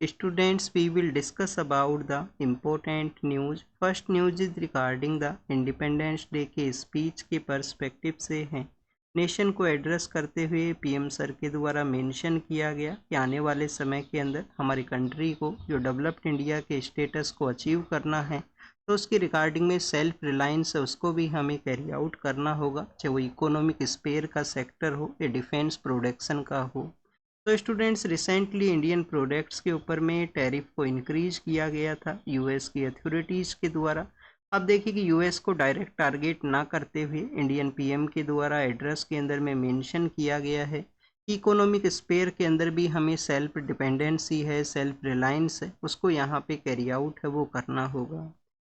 Students, we will discuss about the important news. First news is regarding the independence day के speech के perspective से है। Nation को address करते हुए पीएम सर के द्वारा मेंशन किया गया कि आने वाले समय के अंदर हमारी कंट्री को जो डेवलप्ड इंडिया के स्टेटस को अचीव करना है, तो उसकी रिगार्डिंग में सेल्फ रिलायंस है उसको भी हमें कैरी आउट करना होगा, चाहे वो इकोनॉमिक स्पेयर का सेक्टर हो या डिफेंस प्रोडक्शन का हो। तो स्टूडेंट्स, रिसेंटली इंडियन प्रोडक्ट्स के ऊपर में टैरिफ को इंक्रीज किया गया था यूएस की अथॉरिटीज़ के द्वारा। अब देखिए कि यूएस को डायरेक्ट टारगेट ना करते हुए इंडियन पीएम के द्वारा एड्रेस के अंदर में मेंशन किया गया है कि इकोनॉमिक स्पेयर के अंदर भी हमें सेल्फ डिपेंडेंसी है, सेल्फ रिलायंस है, उसको यहाँ पे कैरी आउट है वो करना होगा।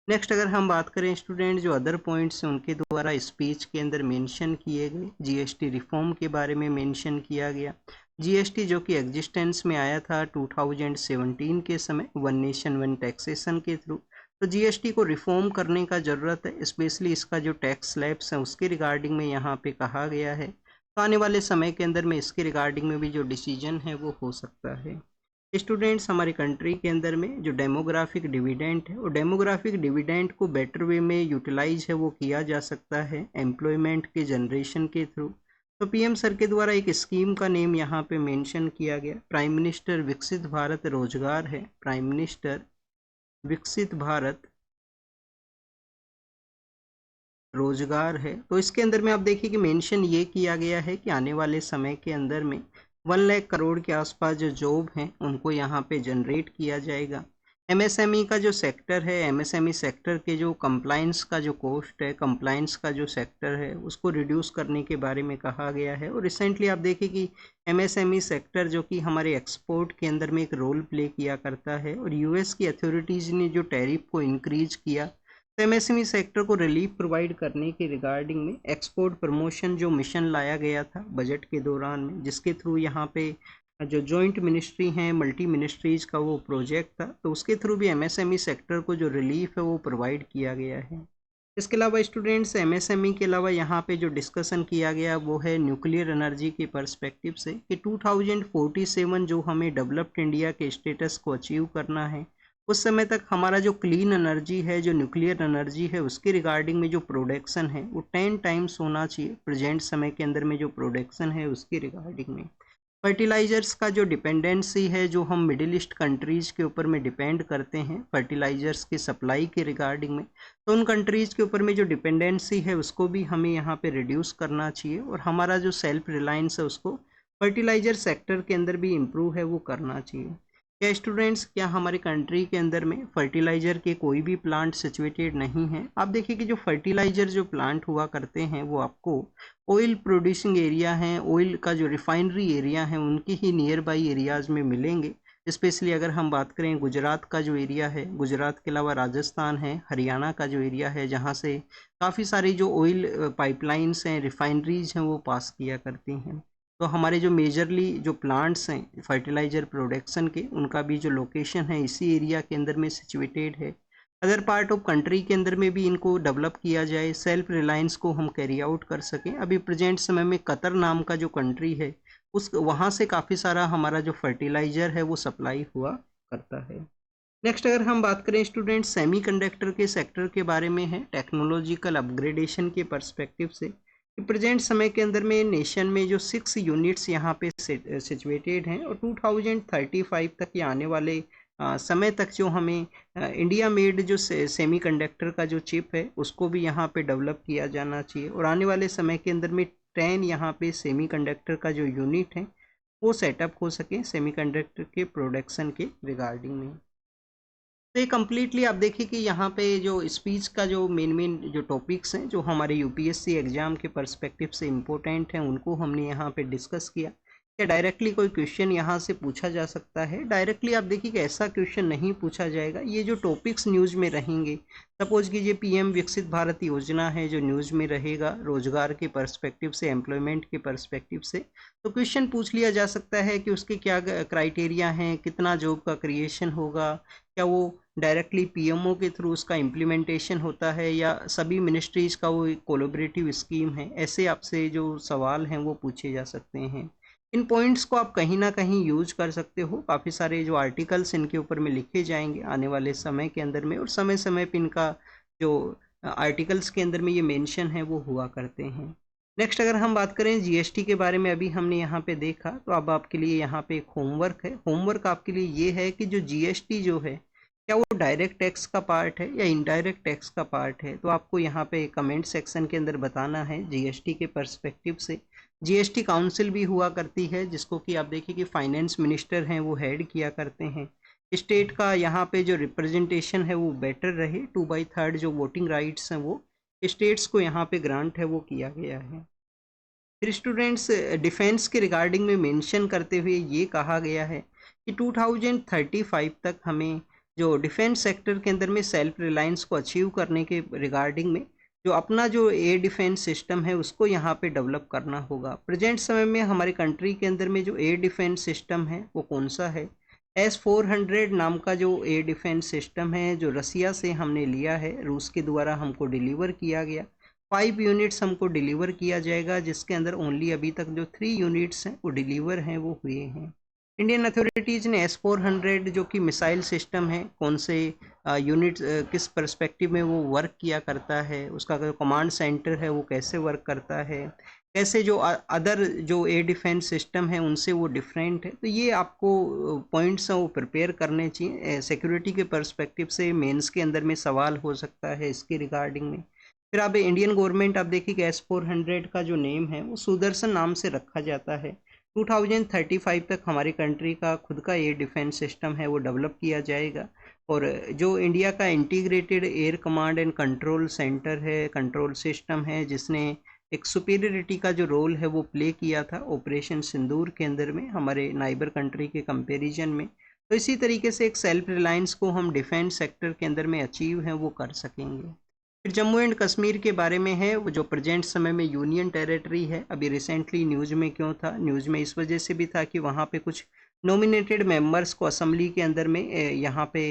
नेक्स्ट अगर हम बात करें स्टूडेंट, जो अदर पॉइंट्स हैं उनके द्वारा स्पीच के अंदर मेंशन किए गए, जीएसटी रिफॉर्म के बारे में मेंशन किया गया। जीएसटी जो कि एग्जिस्टेंस में आया था 2017 के समय वन नेशन वन टैक्सेशन के थ्रू, तो जीएसटी को रिफॉर्म करने का ज़रूरत है, स्पेशली इसका जो टैक्स स्लैब्स है उसके रिगार्डिंग में यहाँ पे कहा गया है। तो आने वाले समय के अंदर में इसके रिगार्डिंग में भी जो डिसीजन है वो हो सकता है। स्टूडेंट्स, हमारी कंट्री के अंदर में जो डेमोग्राफिक डिविडेंड है, वो डेमोग्राफिक डिविडेंड को बेटर वे में यूटिलाइज है वो किया जा सकता है एम्प्लॉयमेंट के जनरेशन के थ्रू। तो पीएम सर के द्वारा एक स्कीम का नेम यहाँ पे मेंशन किया गया, प्राइम मिनिस्टर विकसित भारत रोजगार है। प्राइम मिनिस्टर विकसित भारत रोजगार है। तो इसके अंदर में आप देखिए कि मेंशन ये किया गया है कि आने वाले समय के अंदर में 1 लाख करोड़ के आसपास जो जॉब हैं उनको यहाँ पे जनरेट किया जाएगा। एमएसएमई का जो सेक्टर है, एमएसएमई सेक्टर के जो कंप्लाइंस का जो कॉस्ट है, कंप्लाइंस का जो सेक्टर है उसको रिड्यूस करने के बारे में कहा गया है। और रिसेंटली आप देखिए कि एमएसएमई सेक्टर जो कि हमारे एक्सपोर्ट के अंदर में एक रोल प्ले किया करता है, और यूएस की अथॉरिटीज़ ने जो टैरिफ को इंक्रीज किया, तो एमएसएमई सेक्टर को रिलीफ प्रोवाइड करने के रिगार्डिंग में एक्सपोर्ट प्रमोशन जो मिशन लाया गया था बजट के दौरान में, जिसके थ्रू यहाँ पे जो जॉइंट मिनिस्ट्री हैं, मल्टी मिनिस्ट्रीज का वो प्रोजेक्ट था, तो उसके थ्रू भी एमएसएमई सेक्टर को जो रिलीफ है वो प्रोवाइड किया गया है। इसके अलावा स्टूडेंट्स, एमएसएमई के अलावा यहाँ पे जो डिस्कशन किया गया वो है न्यूक्लियर एनर्जी के पर्सपेक्टिव से कि 2047 जो हमें डेवलप्ड इंडिया के स्टेटस को अचीव करना है, उस समय तक हमारा जो क्लीन एनर्जी है, जो न्यूक्लियर एनर्जी है, उसके रिगार्डिंग में जो प्रोडक्शन है वो 10 टाइम्स होना चाहिए प्रेजेंट समय के अंदर में जो प्रोडक्शन है उसके रिगार्डिंग में। फर्टिलाइजर्स का जो डिपेंडेंसी है, जो हम मिडिल ईस्ट कंट्रीज़ के ऊपर में डिपेंड करते हैं फर्टिलाइजर्स की सप्लाई के रिगार्डिंग में, तो उन कंट्रीज़ के ऊपर में जो डिपेंडेंसी है उसको भी हमें यहाँ पे रिड्यूस करना चाहिए, और हमारा जो सेल्फ रिलायंस है उसको फर्टिलाइजर सेक्टर के अंदर भी इम्प्रूव है वो करना चाहिए। क्या स्टूडेंट्स, क्या हमारे कंट्री के अंदर में फर्टिलाइज़र के कोई भी प्लांट सिचुएटेड नहीं है? आप देखिए कि जो फर्टिलाइज़र जो प्लांट हुआ करते हैं वो आपको ऑयल प्रोड्यूसिंग एरिया हैं, ऑयल का जो रिफाइनरी एरिया है उनके ही नियर बाई एरियाज़ में मिलेंगे। स्पेशली अगर हम बात करें गुजरात का जो एरिया है, गुजरात के अलावा राजस्थान है, हरियाणा का जो एरिया है, जहाँ से काफ़ी सारी जो ऑयल पाइपलाइंस हैं, रिफाइनरीज हैं वो पास किया करती हैं। तो हमारे जो मेजरली जो प्लांट्स हैं फर्टिलाइज़र प्रोडक्शन के, उनका भी जो लोकेशन है इसी एरिया के अंदर में सिचुएटेड है। अदर पार्ट ऑफ कंट्री के अंदर में भी इनको डेवलप किया जाए, सेल्फ रिलायंस को हम कैरी आउट कर सकें। अभी प्रेजेंट समय में कतर नाम का जो कंट्री है उस वहाँ से काफ़ी सारा हमारा जो फर्टिलाइज़र है वो सप्लाई हुआ करता है। नेक्स्ट अगर हम बात करें स्टूडेंट, सेमीकंडक्टर के सेक्टर के बारे में है, टेक्नोलॉजिकल अपग्रेडेशन के पर्सपेक्टिव से प्रेजेंट समय के अंदर में नेशन में जो 6 यूनिट्स यहाँ पे सिचुएटेड हैं, और 2035 तक ये आने वाले समय तक जो हमें इंडिया मेड जो सेमीकंडक्टर का जो चिप है उसको भी यहाँ पे डेवलप किया जाना चाहिए, और आने वाले समय के अंदर में 10 यहाँ पे सेमीकंडक्टर का जो यूनिट है वो सेटअप हो सके सेमीकंडक्टर के प्रोडक्शन के रिगार्डिंग में। तो ये कम्प्लीटली आप देखिए कि यहाँ पे जो स्पीच का जो मेन जो टॉपिक्स हैं जो हमारे यूपीएससी एग्ज़ाम के पर्सपेक्टिव से इम्पोर्टेंट हैं उनको हमने यहाँ पे डिस्कस किया। क्या डायरेक्टली कोई क्वेश्चन यहाँ से पूछा जा सकता है? डायरेक्टली आप देखिए कि ऐसा क्वेश्चन नहीं पूछा जाएगा। ये जो टॉपिक्स न्यूज़ में रहेंगे, सपोज कीजिए पीएम विकसित भारत योजना है जो न्यूज़ में रहेगा रोजगार के पर्सपेक्टिव से, एम्प्लॉयमेंट के पर्सपेक्टिव से, तो क्वेश्चन पूछ लिया जा सकता है कि उसके क्या क्राइटेरिया हैं, कितना जॉब का क्रिएशन होगा, क्या वो डायरेक्टली पीएमओ के थ्रू उसका इम्प्लीमेंटेशन होता है या सभी मिनिस्ट्रीज़ का वो एक कोलैबोरेटिव स्कीम है। ऐसे आपसे जो सवाल हैं वो पूछे जा सकते हैं। इन पॉइंट्स को आप कहीं ना कहीं यूज कर सकते हो। काफ़ी सारे जो आर्टिकल्स इनके ऊपर में लिखे जाएंगे आने वाले समय के अंदर में, और समय समय पे इनका जो आर्टिकल्स के अंदर में ये मेंशन है वो हुआ करते हैं। नेक्स्ट अगर हम बात करें जीएसटी के बारे में, अभी हमने यहाँ पे देखा, तो अब आपके लिए यहाँ पे एक होमवर्क है। होमवर्क आपके लिए ये है कि जो जीएसटी जो है, क्या वो डायरेक्ट टैक्स का पार्ट है या इनडायरेक्ट टैक्स का पार्ट है। तो आपको यहाँ पे कमेंट सेक्शन के अंदर बताना है जीएसटी के पर्सपेक्टिव से। जीएसटी काउंसिल भी हुआ करती है, जिसको कि आप देखिए कि फाइनेंस मिनिस्टर हैं वो हेड किया करते हैं। स्टेट का यहाँ पे जो रिप्रेजेंटेशन है वो बेटर रहे, 2/3 जो वोटिंग राइट्स हैं वो स्टेट्स को यहाँ पे ग्रांट है वो किया गया है। फिर स्टूडेंट्स डिफेंस के रिगार्डिंग में मेंशन करते हुए ये कहा गया है कि 2035 तक हमें जो डिफेंस सेक्टर के अंदर में सेल्फ रिलायंस को अचीव करने के रिगार्डिंग में जो अपना जो एयर डिफेंस सिस्टम है उसको यहाँ पे डेवलप करना होगा। प्रेजेंट समय में हमारे कंट्री के अंदर में जो एयर डिफेंस सिस्टम है वो कौन सा है, S-400 नाम का जो एयर डिफेंस सिस्टम है जो रसिया से हमने लिया है, रूस के द्वारा हमको डिलीवर किया गया। 5 यूनिट्स हमको डिलीवर किया जाएगा, जिसके अंदर ओनली अभी तक जो 3 यूनिट्स हैं वो डिलीवर हैं वो हुए हैं। इंडियन अथॉरिटीज़ ने S-400 जो कि मिसाइल सिस्टम है, कौन से यूनिट किस पर्सपेक्टिव में वो वर्क किया करता है, उसका जो कमांड सेंटर है वो कैसे वर्क करता है, कैसे जो अदर जो एयर डिफेंस सिस्टम है उनसे वो डिफरेंट है, तो ये आपको पॉइंट्स हैं वो प्रिपेयर करने चाहिए। सिक्योरिटी के पर्सपेक्टिव से मेंस के अंदर में सवाल हो सकता है इसके रिगार्डिंग में। फिर आप इंडियन गवर्नमेंट आप देखिए कि S-400 का जो नेम है वो सुदर्शन नाम से रखा जाता है। 2035 तक हमारी कंट्री का खुद का एयर डिफेंस सिस्टम है वो डेवलप किया जाएगा, और जो इंडिया का integrated air command and control centre है, कंट्रोल सिस्टम है, जिसने एक सुपीरियरिटी का जो रोल है वो प्ले किया था ऑपरेशन सिंदूर के अंदर में हमारे नाइबर कंट्री के कंपैरिजन में, तो इसी तरीके से एक सेल्फ रिलायंस को हम डिफेंस सेक्टर के अंदर में अचीव है वो कर सकेंगे। फिर जम्मू एंड कश्मीर के बारे में है, वो जो प्रेजेंट समय में यूनियन टेरिटरी है। अभी रिसेंटली न्यूज़ में क्यों था, न्यूज़ में इस वजह से भी था कि वहाँ पे कुछ नॉमिनेटेड मेंबर्स को असेंबली के अंदर में यहाँ पे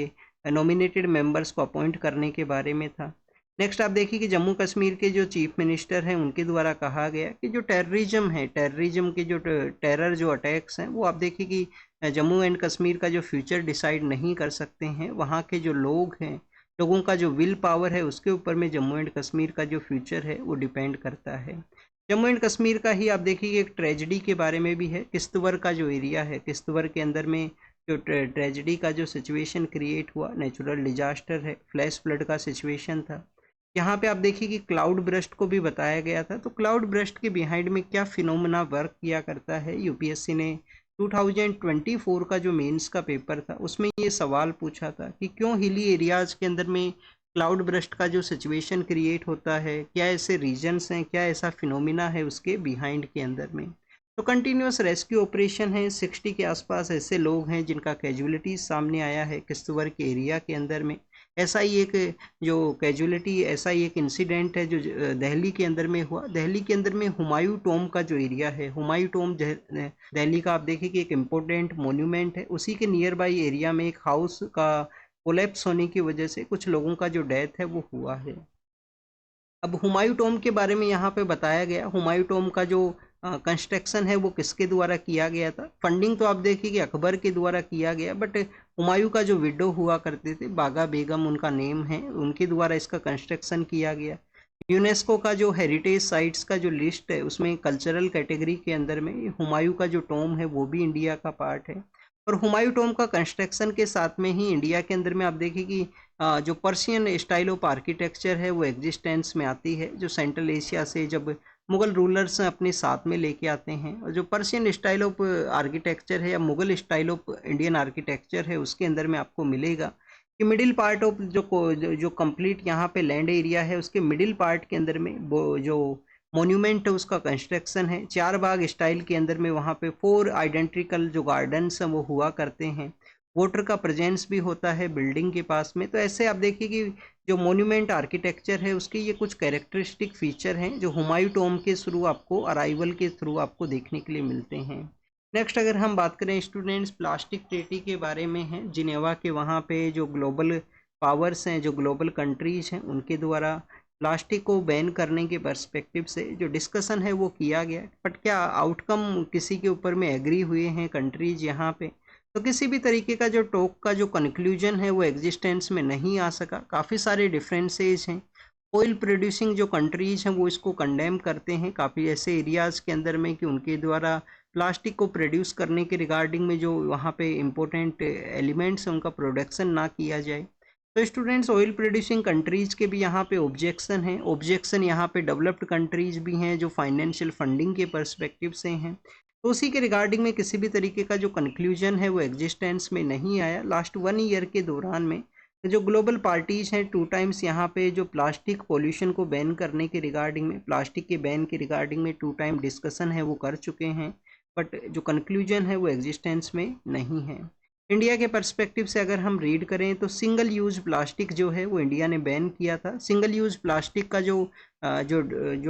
नॉमिनेटेड मेंबर्स को अपॉइंट करने के बारे में था। नेक्स्ट आप देखिए कि जम्मू कश्मीर के जो चीफ मिनिस्टर हैं उनके द्वारा कहा गया कि जो टेररिज्म है, टेररिज्म के जो टेरर जो अटैक्स हैं वो आप देखिए कि जम्मू एंड कश्मीर का जो फ्यूचर डिसाइड नहीं कर सकते हैं। वहाँ के जो लोग हैं, लोगों का जो विल पावर है उसके ऊपर में जम्मू एंड कश्मीर का जो फ्यूचर है वो डिपेंड करता है। जम्मू एंड कश्मीर का ही आप देखिए एक ट्रेजिडी के बारे में भी है। किश्तवर का जो एरिया है, किश्तवर के अंदर में जो ट्रेजिडी का जो सिचुएशन क्रिएट हुआ, नेचुरल डिजास्टर है, फ्लैश फ्लड का सिचुएशन था। यहाँ पे आप देखिए कि क्लाउड ब्रस्ट को भी बताया गया था। तो क्लाउड ब्रस्ट के बिहाइंड में क्या फिनोमेना वर्क किया करता है, यूपीएससी ने 2024 का जो मेंस का पेपर था उसमें ये सवाल पूछा था कि क्यों हिली एरियाज़ के अंदर में क्लाउड ब्रस्ट का जो सिचुएशन क्रिएट होता है, क्या ऐसे रीजन्स हैं, क्या ऐसा फिनोमिना है उसके बिहाइंड के अंदर में। तो कंटिन्यूस रेस्क्यू ऑपरेशन है, 60 के आसपास ऐसे लोग हैं जिनका कैजुअलिटीज सामने आया है किश्तवर के एरिया के अंदर में। ऐसा ही एक जो कैजुअलिटी, ऐसा ही एक इंसिडेंट है जो दिल्ली के अंदर में हुआ। दिल्ली के अंदर में हुमायूं टॉम का जो एरिया है, हुमायूं टॉम दिल्ली का आप देखिए कि एक इम्पोर्टेंट मोन्यूमेंट है, उसी के नियर बाई एरिया में एक हाउस का कोलैप्स होने की वजह से कुछ लोगों का जो डेथ है वो हुआ है। अब हुमायूं टॉम के बारे में यहाँ पे बताया गया। हुमायूं टॉम का जो कंस्ट्रक्शन है वो किसके द्वारा किया गया था, फंडिंग तो आप देखिए कि अकबर के द्वारा किया गया, बट हुमायूं का जो विडो हुआ करते थे, बागा बेगम उनका नेम है, उनके द्वारा इसका कंस्ट्रक्शन किया गया। यूनेस्को का जो हेरिटेज साइट्स का जो लिस्ट है उसमें कल्चरल कैटेगरी के अंदर में हुमायूं का जो टॉम है वो भी इंडिया का पार्ट है। और हुमायूं टॉम का कंस्ट्रक्शन के साथ में ही इंडिया के अंदर में आप देखिए कि जो पर्शियन स्टाइल ऑफ आर्किटेक्चर है वो एग्जिस्टेंस में आती है, जो सेंट्रल एशिया से जब मुगल रूलर्स अपने साथ में लेके आते हैं। और जो पर्शियन स्टाइल ऑफ आर्किटेक्चर है या Mughal style of Indian architecture है उसके अंदर में आपको मिलेगा कि मिडिल पार्ट ऑफ जो कंप्लीट यहाँ पे लैंड एरिया है उसके मिडिल पार्ट के अंदर में वो जो मोन्यूमेंट है उसका कंस्ट्रक्शन है। 4 बाग स्टाइल के अंदर में वहाँ पे 4 आइडेंटिकल जो गार्डन्स हैं वो हुआ करते हैं। वाटर का प्रेजेंस भी होता है बिल्डिंग के पास में। तो ऐसे आप देखिए कि जो मोन्यूमेंट आर्किटेक्चर है उसके ये कुछ कैरेक्टरिस्टिक फीचर हैं जो हुमायूं टॉम के थ्रू आपको, अराइवल के थ्रू आपको देखने के लिए मिलते हैं। नेक्स्ट अगर हम बात करें स्टूडेंट्स प्लास्टिक ट्रीटी के बारे में है, जिनेवा के वहाँ पे जो ग्लोबल पावर्स हैं, जो ग्लोबल कंट्रीज हैं, उनके द्वारा प्लास्टिक को बैन करने के पर्सपेक्टिव से जो डिस्कशन है वो किया गया, बट क्या आउटकम किसी के ऊपर में एग्री हुए हैं कंट्रीज यहाँ पे? तो किसी भी तरीके का जो टॉक का जो कंक्लूजन है वो एग्जिस्टेंस में नहीं आ सका। काफ़ी सारे डिफरेंसेस हैं। ऑयल प्रोड्यूसिंग जो कंट्रीज हैं वो इसको कंडेम करते हैं काफ़ी ऐसे एरियाज़ के अंदर में कि उनके द्वारा प्लास्टिक को प्रोड्यूस करने के रिगार्डिंग में जो वहाँ पे इम्पोर्टेंट एलिमेंट्स हैं उनका प्रोडक्शन ना किया जाए। तो स्टूडेंट्स, ऑयल प्रोड्यूसिंग कंट्रीज़ के भी यहाँ पे ऑब्जेक्शन है। ऑब्जेक्शन यहाँ पे डेवलप्ड कंट्रीज़ भी हैं जो फाइनेंशियल फंडिंग के पर्सपेक्टिव से हैं। तो उसी के रिगार्डिंग में किसी भी तरीके का जो कंक्लूजन है वो एग्जिस्टेंस में नहीं आया। लास्ट 1 ईयर के दौरान में जो ग्लोबल पार्टीज़ हैं 2 टाइम्स यहाँ पे जो प्लास्टिक पोल्यूशन को बैन करने के रिगार्डिंग में, प्लास्टिक के बैन के रिगार्डिंग में 2 टाइम डिस्कशन है वो कर चुके हैं, बट जो कंक्लूजन है वो एग्जिस्टेंस में नहीं है। इंडिया के पर्सपेक्टिव से अगर हम रीड करें तो सिंगल यूज़ प्लास्टिक जो है वो इंडिया ने बैन किया था। सिंगल यूज़ प्लास्टिक का जो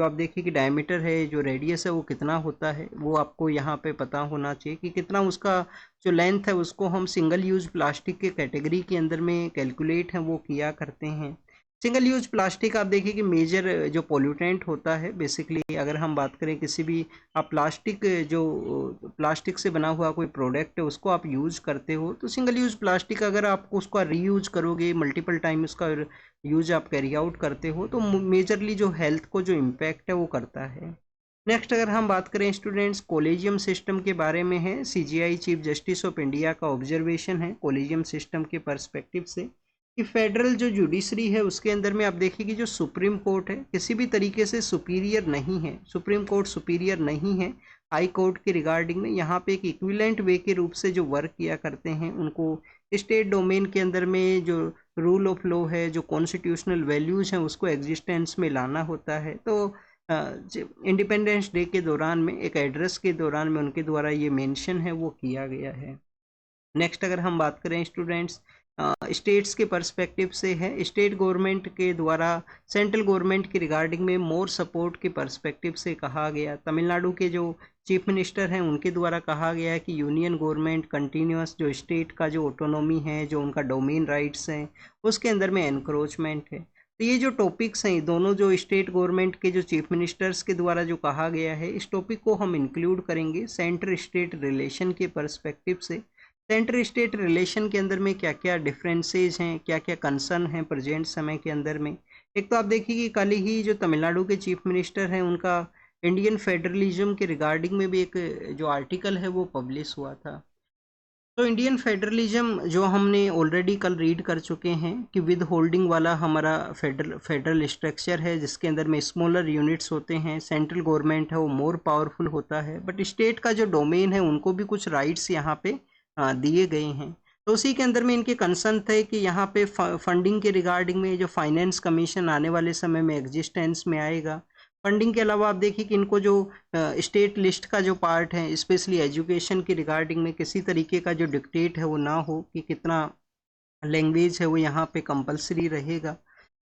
आप देखिए कि डायमीटर है, जो रेडियस है वो कितना होता है, वो आपको यहाँ पे पता होना चाहिए कि कितना उसका जो लेंथ है उसको हम सिंगल यूज़ प्लास्टिक के कैटेगरी के अंदर में कैलकुलेट है वो किया करते हैं। सिंगल यूज प्लास्टिक आप देखिए कि मेजर जो पोल्यूटेंट होता है, बेसिकली अगर हम बात करें किसी भी आप प्लास्टिक से बना हुआ कोई प्रोडक्ट है उसको आप यूज़ करते हो, तो सिंगल यूज़ प्लास्टिक अगर आप उसका रीयूज करोगे, मल्टीपल टाइम उसका यूज आप कैरी आउट करते हो, तो मेजरली जो हेल्थ को जो इम्पैक्ट है वो करता है। नेक्स्ट अगर हम बात करें स्टूडेंट्स, कॉलेजियम सिस्टम के बारे में है। CGI chief justice of India का ऑब्जर्वेशन है कॉलेजियम सिस्टम के पर्सपेक्टिव से कि फेडरल जो जुडिशरी है उसके अंदर में आप देखिए कि जो सुप्रीम कोर्ट है किसी भी तरीके से सुपीरियर नहीं है। सुप्रीम कोर्ट सुपीरियर नहीं है हाई कोर्ट के रिगार्डिंग में। यहाँ पे एक इक्विवेलेंट वे के रूप से जो वर्क किया करते हैं उनको स्टेट डोमेन के अंदर में जो रूल ऑफ लॉ है, जो कॉन्स्टिट्यूशनल वैल्यूज़ हैं उसको एग्जिस्टेंस में लाना होता है। तो इंडिपेंडेंस डे के दौरान में एक एड्रेस के दौरान में उनके द्वारा ये मेंशन है वो किया गया है। नेक्स्ट अगर हम बात करें स्टूडेंट्स, स्टेट्स के पर्सपेक्टिव से है। स्टेट गवर्नमेंट के द्वारा सेंट्रल गवर्नमेंट के रिगार्डिंग में मोर सपोर्ट के पर्सपेक्टिव से कहा गया। तमिलनाडु के जो चीफ मिनिस्टर हैं उनके द्वारा कहा गया है कि यूनियन गवर्नमेंट कंटिन्यूस जो स्टेट का जो ऑटोनॉमी है, जो उनका डोमेन राइट्स हैं, उसके अंदर में एनक्रोचमेंट है। तो ये जो टॉपिक्स हैं दोनों जो स्टेट गवर्नमेंट के जो चीफ मिनिस्टर्स के द्वारा जो कहा गया है, इस टॉपिक को हम इंक्लूड करेंगे सेंटर स्टेट रिलेशन के पर्सपेक्टिव से। सेंटर स्टेट रिलेशन के अंदर में क्या क्या डिफरेंसेस हैं, क्या क्या कंसर्न हैं प्रेजेंट समय के अंदर में। एक तो आप देखिए कि कल ही जो तमिलनाडु के चीफ मिनिस्टर हैं उनका इंडियन फेडरलिज्म के रिगार्डिंग में भी एक जो आर्टिकल है वो पब्लिश हुआ था। तो इंडियन फेडरलिज्म जो हमने ऑलरेडी कल रीड कर चुके हैं कि विद होल्डिंग वाला हमारा फेडरल स्ट्रक्चर है जिसके अंदर में स्मॉलर यूनिट्स होते हैं, सेंट्रल गवर्नमेंट है वो मोर पावरफुल होता है, बट स्टेट का जो डोमेन है उनको भी कुछ राइट्स यहाँ पे दिए गए हैं। तो उसी के अंदर में इनके कंसर्न थे कि यहाँ पे फंडिंग के रिगार्डिंग में जो फाइनेंस कमीशन आने वाले समय में एग्जिस्टेंस में आएगा। फंडिंग के अलावा आप देखिए कि इनको जो स्टेट लिस्ट का जो पार्ट है, स्पेशली एजुकेशन के रिगार्डिंग में किसी तरीके का जो डिक्टेट है वो ना हो कि कितना लैंग्वेज है वो यहाँ पे कंपलसरी रहेगा।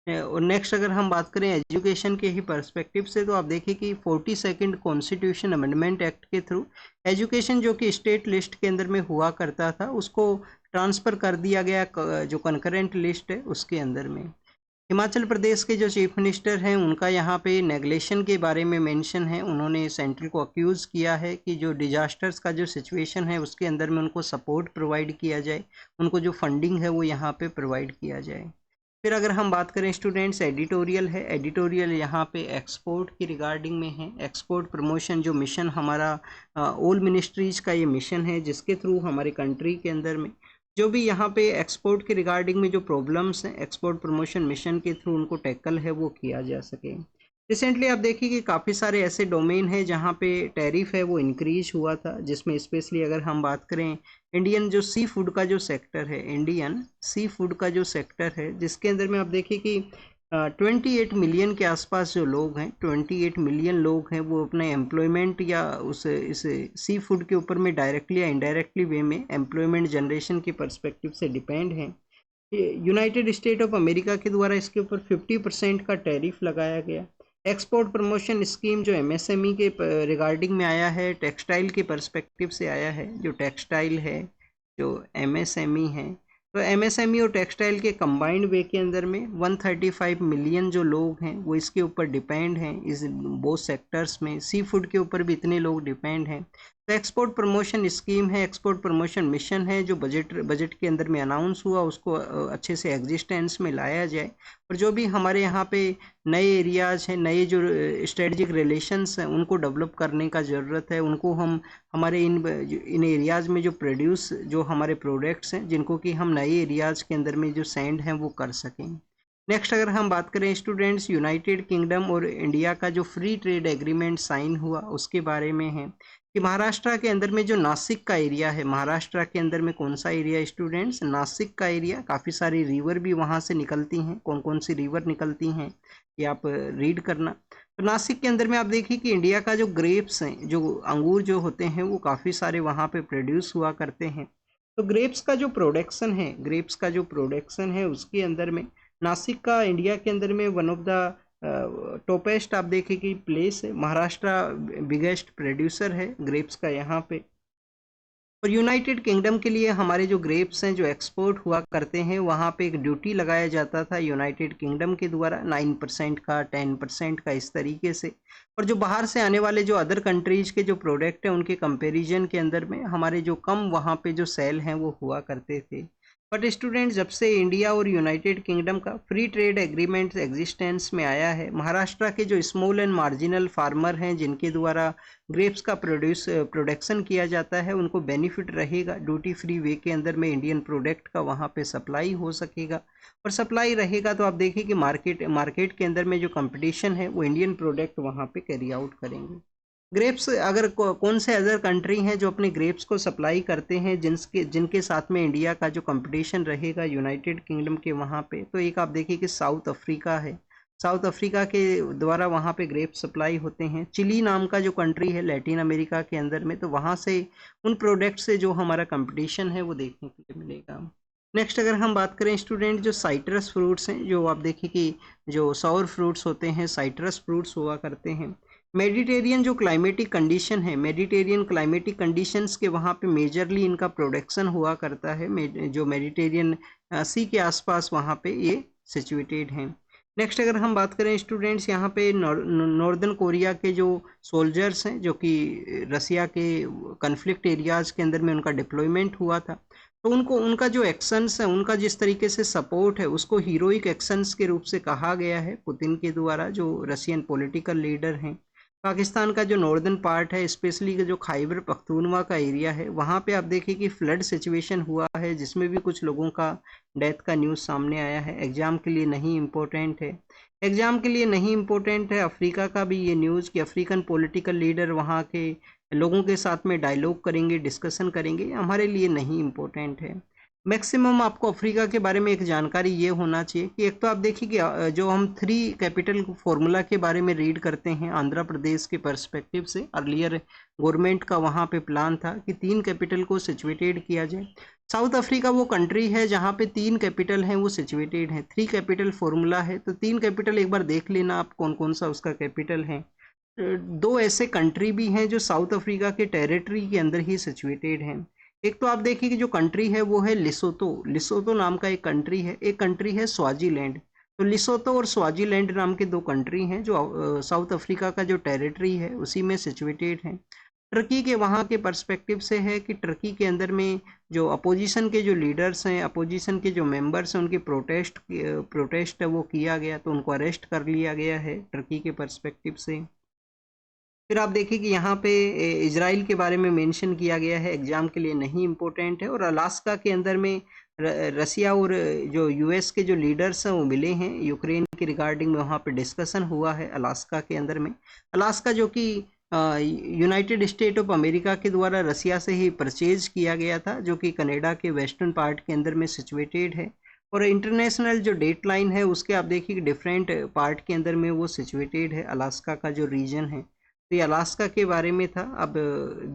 और नेक्स्ट अगर हम बात करें एजुकेशन के ही पर्सपेक्टिव से, तो आप देखिए कि 42nd कॉन्स्टिट्यूशन अमेंडमेंट एक्ट के थ्रू एजुकेशन जो कि स्टेट लिस्ट के अंदर में हुआ करता था उसको ट्रांसफ़र कर दिया गया जो कंकरेंट लिस्ट है उसके अंदर में। हिमाचल प्रदेश के जो चीफ मिनिस्टर हैं उनका यहाँ पे नेगलेशन के बारे में मेंशन है। उन्होंने सेंट्रल को अक्यूज़ किया है कि जो डिजास्टर्स का जो सिचुएशन है उसके अंदर में उनको सपोर्ट प्रोवाइड किया जाए, उनको जो फंडिंग है वो यहाँ पे प्रोवाइड किया जाए। फिर अगर हम बात करें स्टूडेंट्स, एडिटोरियल है। एडिटोरियल यहाँ पे एक्सपोर्ट की रिगार्डिंग में है। एक्सपोर्ट प्रमोशन जो मिशन हमारा ऑल मिनिस्ट्रीज़ का ये मिशन है जिसके थ्रू हमारे कंट्री के अंदर में जो भी यहाँ पे एक्सपोर्ट के रिगार्डिंग में जो प्रॉब्लम्स हैं एक्सपोर्ट प्रमोशन मिशन के थ्रू उनको टैकल है वो किया जा सके। रिसेंटली आप देखिए कि काफ़ी सारे ऐसे डोमेन हैं जहाँ पे टैरिफ है वो इंक्रीज हुआ था, जिसमें स्पेशली अगर हम बात करें इंडियन जो सी फूड का जो सेक्टर है, इंडियन सी फूड का जो सेक्टर है जिसके अंदर में आप देखिए कि 28 मिलियन के आसपास जो लोग हैं, 28 मिलियन लोग हैं वो अपने एम्प्लॉयमेंट या इस सी फूड के ऊपर में डायरेक्टली या इनडायरेक्टली वे में एम्प्लॉयमेंट जनरेशन के पर्सपेक्टिव से डिपेंड हैं। यूनाइटेड स्टेट ऑफ अमेरिका के द्वारा इसके ऊपर 50% का टैरिफ लगाया गया। एक्सपोर्ट प्रमोशन स्कीम जो एमएसएमई के रिगार्डिंग में आया है, टेक्सटाइल के पर्सपेक्टिव से आया है। जो टेक्सटाइल है, जो एमएसएमई है, तो एमएसएमई और टेक्सटाइल के कंबाइंड वे के अंदर में 135 मिलियन जो लोग हैं वो इसके ऊपर डिपेंड हैं, इस बोथ सेक्टर्स में। सी फूड के ऊपर भी इतने लोग डिपेंड हैं। तो एक्सपोर्ट प्रमोशन स्कीम है, एक्सपोर्ट प्रमोशन मिशन है जो बजट के अंदर में अनाउंस हुआ, उसको अच्छे से एग्जिस्टेंस में लाया जाए। और जो भी हमारे यहाँ पे नए एरियाज हैं, नए जो स्ट्रेटजिक रिलेशंस हैं, उनको डेवलप करने का ज़रूरत है। उनको हम हमारे इन एरियाज़ में जो प्रोड्यूस जो हमारे प्रोडक्ट्स हैं, जिनको कि हम नए एरियाज़ के अंदर में जो सेंड हैं वो कर सकें। नेक्स्ट अगर हम बात करें स्टूडेंट्स, यूनाइटेड किंगडम और इंडिया का जो फ्री ट्रेड एग्रीमेंट साइन हुआ उसके बारे में है कि महाराष्ट्र के अंदर में जो नासिक का एरिया है, महाराष्ट्र के अंदर में कौन सा एरिया स्टूडेंट्स, नासिक का एरिया। काफ़ी सारी रिवर भी वहाँ से निकलती हैं, कौन कौन सी रिवर निकलती हैं ये आप रीड करना। तो नासिक के अंदर में आप देखिए कि इंडिया का जो ग्रेप्स हैं, जो अंगूर जो होते हैं वो काफ़ी सारे वहाँ पे प्रोड्यूस हुआ करते हैं। तो ग्रेप्स का जो प्रोडक्शन है, ग्रेप्स का जो प्रोडक्शन है उसके अंदर में नासिक का इंडिया के अंदर में वन ऑफ द टॉपेस्ट आप देखें कि प्लेस है। महाराष्ट्र बिगेस्ट प्रोड्यूसर है ग्रेप्स का यहाँ पे। और यूनाइटेड किंगडम के लिए हमारे जो ग्रेप्स हैं जो एक्सपोर्ट हुआ करते हैं, वहाँ पे एक ड्यूटी लगाया जाता था यूनाइटेड किंगडम के द्वारा 9% का, 10% का, इस तरीके से। और जो बाहर से आने वाले जो अदर कंट्रीज़ के जो प्रोडक्ट हैं उनके कंपैरिजन के अंदर में हमारे जो कम वहाँ पे जो सेल हैं वो हुआ करते थे। बट स्टूडेंट, जब से इंडिया और यूनाइटेड किंगडम का फ्री ट्रेड एग्रीमेंट एग्जिस्टेंस में आया है, महाराष्ट्र के जो स्मॉल एंड मार्जिनल फार्मर हैं जिनके द्वारा ग्रेप्स का प्रोडक्शन किया जाता है, उनको बेनिफिट रहेगा। ड्यूटी फ्री वे के अंदर में इंडियन प्रोडक्ट का वहाँ पे सप्लाई हो सकेगा। और सप्लाई रहेगा तो आप देखिए कि मार्केट के अंदर में जो कंपटीशन है वो इंडियन प्रोडक्ट वहाँ पे कैरी आउट करेंगे। ग्रेप्स अगर कौन से अदर कंट्री हैं जो अपने ग्रेप्स को सप्लाई करते हैं जिनके साथ में इंडिया का जो कंपटीशन रहेगा यूनाइटेड किंगडम के वहाँ पे, तो एक आप देखिए कि साउथ अफ्रीका है। साउथ अफ्रीका के द्वारा वहाँ पे ग्रेप सप्लाई होते हैं। चिली नाम का जो कंट्री है लैटिन अमेरिका के अंदर में, तो वहाँ से उन प्रोडक्ट से जो हमारा कंपटीशन है वो देखने के लिए मिलेगा। नेक्स्ट अगर हम बात करें स्टूडेंट, जो साइट्रस फ्रूट्स हैं, जो आप देखिए कि जो सॉर फ्रूट्स होते हैं साइट्रस फ्रूट्स हुआ करते हैं। मेडिटेरियन जो क्लाइमेटिक कंडीशन है, मेडिटेरियन क्लाइमेटिक कंडीशंस के वहाँ पे मेजरली इनका प्रोडक्शन हुआ करता है। जो मेडिटेरियन सी के आसपास वहाँ पे ये सिचुएटेड हैं। नेक्स्ट अगर हम बात करें स्टूडेंट्स, यहाँ पे नॉर्दर्न कोरिया के जो सोल्जर्स हैं जो कि रसिया के कन्फ्लिक्ट एरियाज़ के अंदर में उनका डिप्लॉयमेंट हुआ था, तो उनका जो एक्शंस है, उनका जिस तरीके से सपोर्ट है, उसको हीरोइक एक्शंस के रूप से कहा गया है पुतिन के द्वारा, जो रशियन पॉलिटिकल लीडर हैं। पाकिस्तान का जो नॉर्दर्न पार्ट है, स्पेशली जो खैबर पख्तूनवा का एरिया है, वहाँ पे आप देखिए कि फ्लड सिचुएशन हुआ है जिसमें भी कुछ लोगों का डेथ का न्यूज़ सामने आया है। एग्ज़ाम के लिए नहीं इम्पोर्टेंट है, एग्ज़ाम के लिए नहीं इम्पोर्टेंट है। अफ्रीका का भी ये न्यूज़ कि अफ्रीकन पॉलिटिकल लीडर वहाँ के लोगों के साथ में डायलॉग करेंगे, डिस्कशन करेंगे, हमारे लिए नहीं इम्पोर्टेंट है। मैक्सिमम आपको अफ्रीका के बारे में एक जानकारी ये होना चाहिए कि एक तो आप देखिए कि जो हम 3 कैपिटल फॉर्मूला के बारे में रीड करते हैं आंध्र प्रदेश के पर्सपेक्टिव से, अर्लियर गवर्नमेंट का वहाँ पे प्लान था कि 3 कैपिटल को सिचुएटेड किया जाए। साउथ अफ्रीका वो कंट्री है जहाँ पे 3 कैपिटल हैं वो सिचुएटेड हैं। 3 कैपिटल फॉर्मूला है, तो 3 कैपिटल एक बार देख लेना आप कौन कौन सा उसका कैपिटल है। 2 ऐसे कंट्री भी हैं जो साउथ अफ्रीका के टेरिटरी के अंदर ही सिचुएटेड हैं। एक तो आप देखिए कि जो कंट्री है वो है लिसोतो, लिसोतो नाम का एक कंट्री है। एक कंट्री है स्वाजीलैंड। तो लिसोतो और स्वाजीलैंड नाम के 2 कंट्री हैं जो साउथ अफ्रीका का जो टेरिटरी है उसी में सिचुएटेड हैं। टर्की के वहाँ के पर्सपेक्टिव से है कि टर्की के अंदर में जो अपोजिशन के जो लीडर्स हैं, अपोजिशन के जो मेंबर्स हैं, उनके प्रोटेस्ट है वो किया गया, तो उनको अरेस्ट कर लिया गया है टर्की के पर्सपेक्टिव से। फिर आप देखिए कि यहाँ पे इजराइल के बारे में मेंशन किया गया है, एग्जाम के लिए नहीं इम्पोर्टेंट है। और अलास्का के अंदर में रसिया और जो यूएस के जो लीडर्स हैं वो मिले हैं यूक्रेन के रिगार्डिंग में, वहाँ पे डिस्कशन हुआ है अलास्का के अंदर में। अलास्का जो कि यूनाइटेड स्टेट ऑफ अमेरिका के द्वारा रसिया से ही परचेज किया गया था, जो कि कनाडा के वेस्टर्न पार्ट के अंदर में सिचुएटेड है। और इंटरनेशनल जो डेट लाइन है उसके आप देखिए कि डिफरेंट पार्ट के अंदर में वो सिचुएटेड है, अलास्का का जो रीजन है। तो ये अलास्का के बारे में था। अब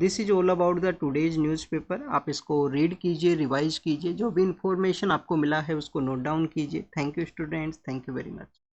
this is all about the today's newspaper. आप इसको रीड कीजिए, रिवाइज कीजिए, जो भी इंफॉर्मेशन आपको मिला है उसको नोट डाउन कीजिए। Thank you students, thank you very much.